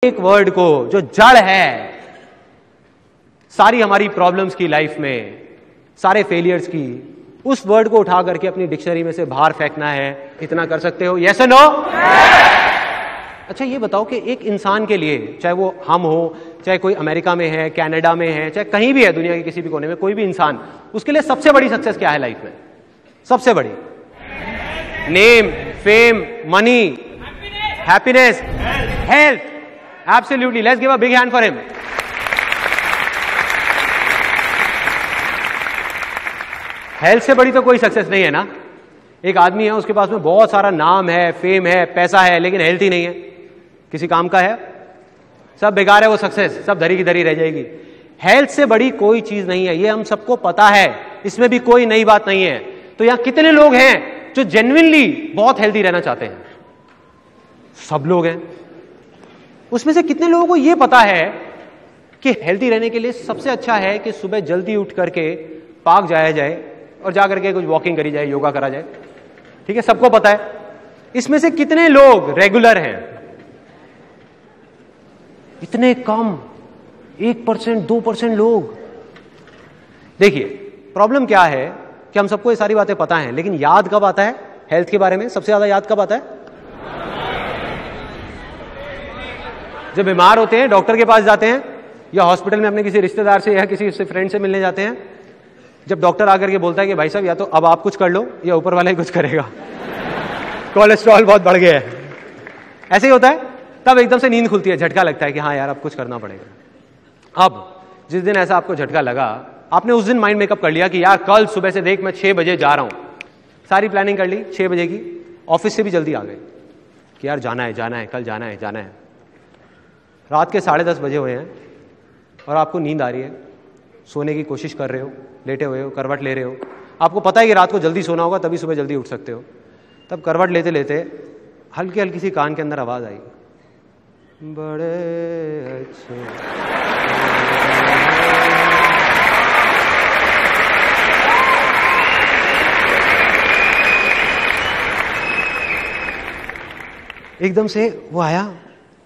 एक वर्ड को जो जड़ है सारी हमारी प्रॉब्लम्स की लाइफ में, सारे फेलियर्स की, उस वर्ड को उठा करके अपनी डिक्शनरी में से बाहर फेंकना है। इतना कर सकते हो? यस और नो? अच्छा ये बताओ कि एक इंसान के लिए, चाहे वो हम हो, चाहे कोई अमेरिका में है, कनाडा में है, चाहे कहीं भी है दुनिया के किसी भी कोने में, कोई भी इंसान, उसके लिए सबसे बड़ी सक्सेस क्या है लाइफ में? सबसे बड़ी? Name, fame, money, happiness, health. Absolutely. Let's give a big hand for him. Health से बड़ी तो कोई सक्सेस नहीं है ना। एक आदमी है, उसके पास में बहुत सारा नाम है, फेम है, पैसा है, लेकिन हेल्थ ही नहीं है, किसी काम का है, सब बेकार है वो सक्सेस, सब धरी की धरी रह जाएगी। हेल्थ से बड़ी कोई चीज नहीं है, ये हम सबको पता है, इसमें भी कोई नई बात नहीं है। तो यहां कितने लोग हैं जो जेन्युइनली बहुत हेल्थी रहना चाहते हैं? सब लोग हैं। उसमें से कितने लोगों को यह पता है कि हेल्थी रहने के लिए सबसे अच्छा है कि सुबह जल्दी उठ करके पार्क जाया जाए और जा करके कुछ वॉकिंग करी जाए, योगा करा जाए? ठीक है, सबको पता है। इसमें से कितने लोग रेगुलर हैं? इतने कम, 1%, 2% लोग। देखिए प्रॉब्लम क्या है कि हम सबको ये सारी बातें पता हैं, लेकिन याद कब आता है हेल्थ के बारे में? सबसे ज्यादा याद कब आता है? जब बीमार होते हैं, डॉक्टर के पास जाते हैं, या हॉस्पिटल में अपने किसी रिश्तेदार से या किसी फ्रेंड से मिलने जाते हैं। जब डॉक्टर आकर के बोलता है कि भाई साहब या तो अब आप कुछ कर लो या ऊपर वाला ही कुछ करेगा, कोलेस्ट्रॉल बहुत बढ़ गया है, ऐसे ही होता है, तब एकदम से नींद खुलती है, झटका लगता है कि हाँ यार अब कुछ करना पड़ेगा। अब जिस दिन ऐसा आपको झटका लगा, आपने उस दिन माइंड मेकअप कर लिया कि यार कल सुबह से देख मैं 6 बजे जा रहा हूं, सारी प्लानिंग कर ली 6 बजे की, ऑफिस से भी जल्दी आ गए कि यार जाना है, कल जाना है। रात के 10:30 बजे हुए हैं और आपको नींद आ रही है, सोने की कोशिश कर रहे हो, लेटे हुए हो, करवट ले रहे हो, आपको पता है कि रात को जल्दी सोना होगा तभी सुबह जल्दी उठ सकते हो। तब करवट लेते लेते हल्की हल्की सी कान के अंदर आवाज आई, बड़े अच्छे। एकदम से वो आया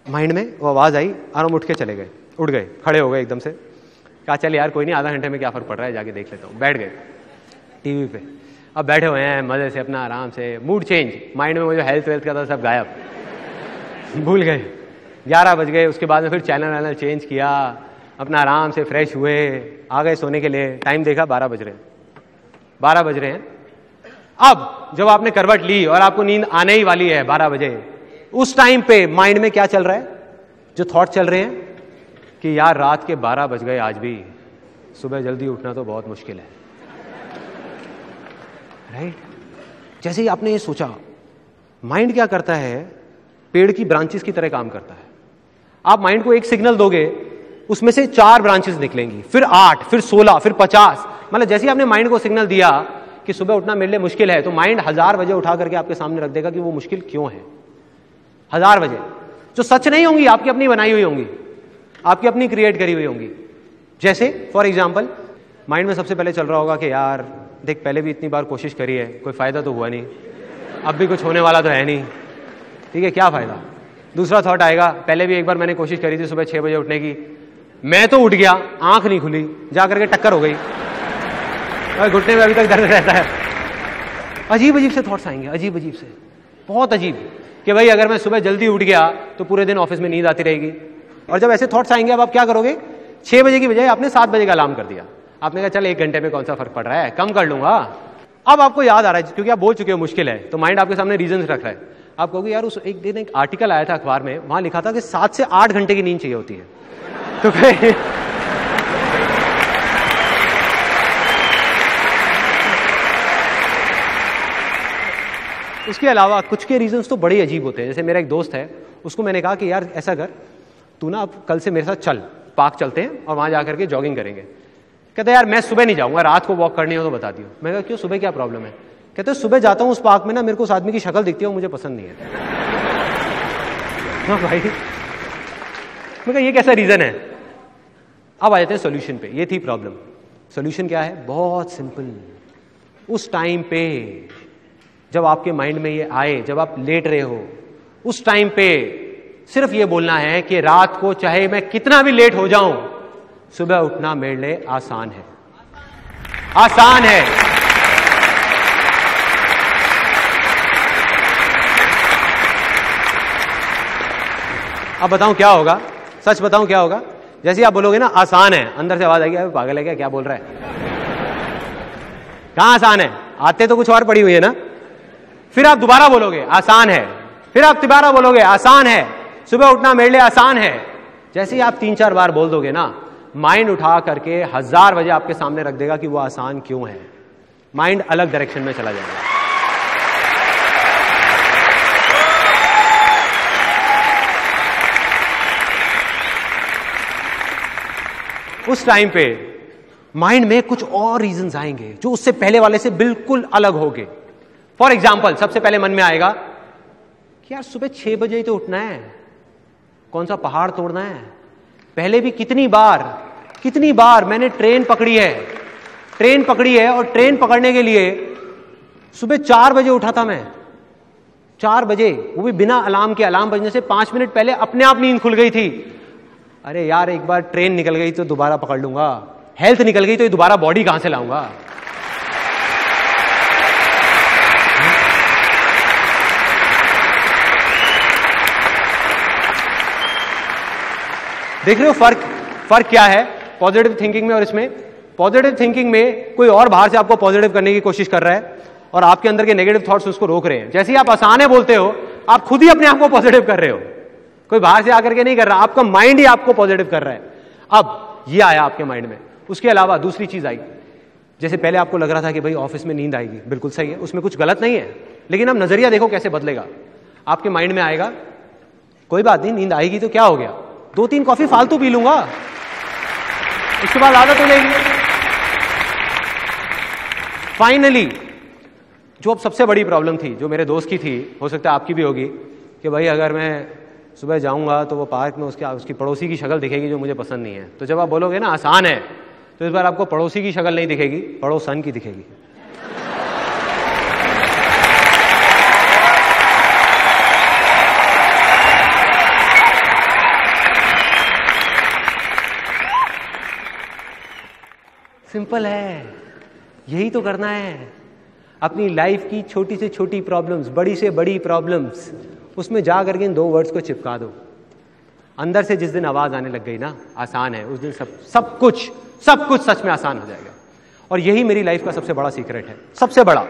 माइंड में, वो आवाज आई और हम उठ के चले गए, उठ गए, खड़े हो गए एकदम से। कहा चल यार कोई नहीं, आधा घंटे में क्या फर्क पड़ रहा है, जाके देख लेता हूँ। बैठ गए टीवी पे, अब बैठे हुए हैं मजे से अपना, आराम से, मूड चेंज, माइंड में वो जो हेल्थ वेल्थ का था सब गायब, भूल गए। 11 बज गए, उसके बाद में फिर चैनल चेंज किया, अपना आराम से फ्रेश हुए, आ गए सोने के लिए। टाइम देखा 12 बज रहे हैं। अब जब आपने करवट ली और आपको नींद आने ही वाली है 12 बजे, उस टाइम पे माइंड में क्या चल रहा है? जो थॉट चल रहे हैं कि यार रात के 12 बज गए, आज भी सुबह जल्दी उठना तो बहुत मुश्किल है, राइट? जैसे ही आपने ये सोचा, माइंड क्या करता है? पेड़ की ब्रांचेस की तरह काम करता है। आप माइंड को एक सिग्नल दोगे, उसमें से 4 ब्रांचेस निकलेंगी, फिर 8, फिर 16, फिर 50। मतलब जैसे ही आपने माइंड को सिग्नल दिया कि सुबह उठना मेरे लिए मुश्किल है, तो माइंड 1000 वजह उठा करके आपके सामने रख देगा कि वो मुश्किल क्यों है। 1000 वजह जो सच नहीं होंगी, आपकी अपनी बनाई हुई होंगी, आपकी अपनी क्रिएट करी हुई होंगी। जैसे फॉर एग्जाम्पल माइंड में सबसे पहले चल रहा होगा कि यार देख पहले भी इतनी बार कोशिश करी है, कोई फायदा तो हुआ नहीं, अब भी कुछ होने वाला तो है नहीं, ठीक है क्या फायदा। दूसरा थॉट आएगा, पहले भी एक बार मैंने कोशिश करी थी सुबह 6 बजे उठने की, मैं तो उठ गया, आंख नहीं खुली, जा करके टक्कर हो गई और घुटने में अभी तक दर्द रहता है। अजीब अजीब से थॉट्स आएंगे, अजीब अजीब से, बहुत अजीब, कि भाई अगर मैं सुबह जल्दी उठ गया तो पूरे दिन ऑफिस में नींद आती रहेगी। और जब ऐसे थॉट्स आएंगे, अब आप क्या करोगे? 6 बजे की बजाय आपने 7 बजे का अलार्म कर दिया। आपने कहा चल 1 घंटे में कौन सा फर्क पड़ रहा है, कम कर लूंगा। अब आपको याद आ रहा है क्योंकि आप बोल चुके हो मुश्किल है, तो माइंड आपके सामने रीजन रख रहा है। आप कहोगे यार उस एक दिन एक आर्टिकल आया था अखबार में, वहां लिखा था कि 7 से 8 घंटे की नींद चाहिए होती है। तो उसके अलावा कुछ के रीजंस तो बड़े अजीब होते हैं। जैसे मेरा एक दोस्त है, उसको मैंने कहा कि यार ऐसा कर, तू ना अब कल से मेरे साथ चल, पार्क चलते हैं और वहां जाकर के जॉगिंग करेंगे। कहते यार मैं सुबह नहीं जाऊंगा, रात को वॉक करनी हो तो बता दियो। मैं कहा क्यों, सुबह क्या प्रॉब्लम है? कहते सुबह जाता हूं उस पार्क में ना, मेरे को उस आदमी की शक्ल दिखती है, मुझे पसंद नहीं है। हाँ भाई, मैं कहा ये कैसा रीजन है? अब आ जाते हैं सोल्यूशन पे। ये थी प्रॉब्लम। सोल्यूशन क्या है? बहुत सिंपल। उस टाइम पे जब आपके माइंड में ये आए, जब आप लेट रहे हो, उस टाइम पे सिर्फ ये बोलना है कि रात को चाहे मैं कितना भी लेट हो जाऊं, सुबह उठना मेरे लिए आसान है, आसान है। अब बताऊं क्या होगा, सच बताऊं क्या होगा? जैसे आप बोलोगे ना आसान है, अंदर से आवाज आएगी अरे पागल है क्या बोल रहा है? कहां आसान है? आते तो कुछ और पड़ी हुई है ना। फिर आप दोबारा बोलोगे आसान है, फिर आप दोबारा बोलोगे आसान है, सुबह उठना मेरे लिए आसान है। जैसे ही आप 3-4 बार बोल दोगे ना, माइंड उठा करके 1000 वजह आपके सामने रख देगा कि वो आसान क्यों है। माइंड अलग डायरेक्शन में चला जाएगा। उस टाइम पे माइंड में कुछ और रीजंस आएंगे जो उससे पहले वाले से बिल्कुल अलग होंगे। फॉर एग्जाम्पल, सबसे पहले मन में आएगा कि यार सुबह 6 बजे ही तो उठना है, कौन सा पहाड़ तोड़ना है। पहले भी कितनी बार मैंने ट्रेन पकड़ी है और ट्रेन पकड़ने के लिए सुबह 4 बजे उठा था मैं। 4 बजे, वो भी बिना अलार्म के। अलार्म बजने से 5 मिनट पहले अपने आप नींद खुल गई थी। अरे यार एक बार ट्रेन निकल गई तो दोबारा पकड़ लूंगा, हेल्थ निकल गई तो दोबारा बॉडी कहां से लाऊंगा। देख रहे हो फर्क क्या है पॉजिटिव थिंकिंग में और इसमें? पॉजिटिव थिंकिंग में कोई और बाहर से आपको पॉजिटिव करने की कोशिश कर रहा है और आपके अंदर के नेगेटिव थॉट्स उसको रोक रहे हैं। जैसे ही आप आसान है बोलते हो, आप खुद ही अपने आप को पॉजिटिव कर रहे हो, कोई बाहर से आकर के नहीं कर रहा, आपका माइंड ही आपको पॉजिटिव कर रहा है। अब ये आया आपके माइंड में। उसके अलावा दूसरी चीज आई, जैसे पहले आपको लग रहा था कि भाई ऑफिस में नींद आएगी, बिल्कुल सही है, उसमें कुछ गलत नहीं है, लेकिन अब नजरिया देखो कैसे बदलेगा। आपके माइंड में आएगा कोई बात नहीं, नींद आएगी तो क्या हो गया, 2-3 कॉफी फालतू पी लूंगा, उसके बाद आदत हो जाएगी। फाइनली जो अब सबसे बड़ी प्रॉब्लम थी, जो मेरे दोस्त की थी, हो सकता है आपकी भी होगी, कि भाई अगर मैं सुबह जाऊंगा तो वो पार्क में उसकी पड़ोसी की शक्ल दिखेगी जो मुझे पसंद नहीं है। तो जब आप बोलोगे ना आसान है, तो इस बार आपको पड़ोसी की शक्ल नहीं दिखेगी, पड़ोसन की दिखेगी। सिंपल है, यही तो करना है। अपनी लाइफ की छोटी से छोटी प्रॉब्लम्स, बड़ी से बड़ी प्रॉब्लम्स, उसमें जा करके इन 2 वर्ड्स को चिपका दो। अंदर से जिस दिन आवाज आने लग गई ना आसान है, उस दिन सब कुछ सच में आसान हो जाएगा। और यही मेरी लाइफ का सबसे बड़ा सीक्रेट है, सबसे बड़ा।